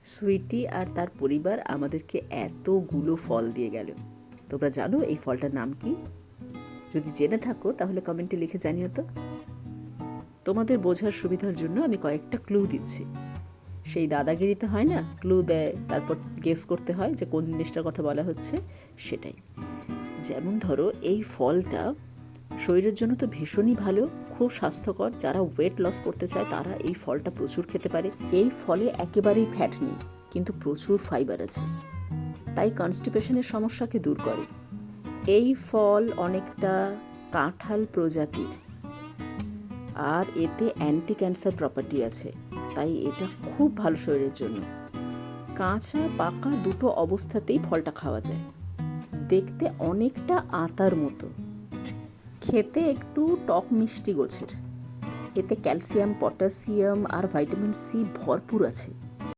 সুইটি আর তার পরিবার আমাদেরকে এতগুলো ফল দিয়ে গেল। তোমরা জানো এই ফলটার নাম কি? যদি জেনে থাকো তাহলে কমেন্টে লিখে জানিও তো। তোমাদের বোঝার সুবিধার জন্য আমি কয়েকটা ক্লু দিচ্ছি। সেই দাদাগিরিতে হয় না, ক্লু দেয় তারপর গেস করতে হয় যে কোন জিনিসটার কথা বলা হচ্ছে, সেটাই। যেমন ধরো, এই ফলটা শরীরের জন্য তো ভীষণই ভালো, খুব স্বাস্থ্যকর। যারা ওয়েট লস করতে চায় তারা এই ফলটা প্রচুর খেতে পারে। এই ফলে একেবারেই ফ্যাট নেই, কিন্তু প্রচুর ফাইবার আছে, তাই কনস্টিপেশনের সমস্যাকে দূর করে। এই ফল অনেকটা কাঁঠাল প্রজাতির, আর এতে অ্যান্টি ক্যান্সার প্রপার্টি আছে, তাই এটা খুব ভালো শরীরের জন্য। কাঁচা পাকা দুটো অবস্থাতেই ফলটা খাওয়া যায়। দেখতে অনেকটা আতার মতো, খেতে একটু টক মিষ্টি গোছের। এতে ক্যালসিয়াম, পটাশিয়াম আর ভিটামিন সি ভরপুর আছে।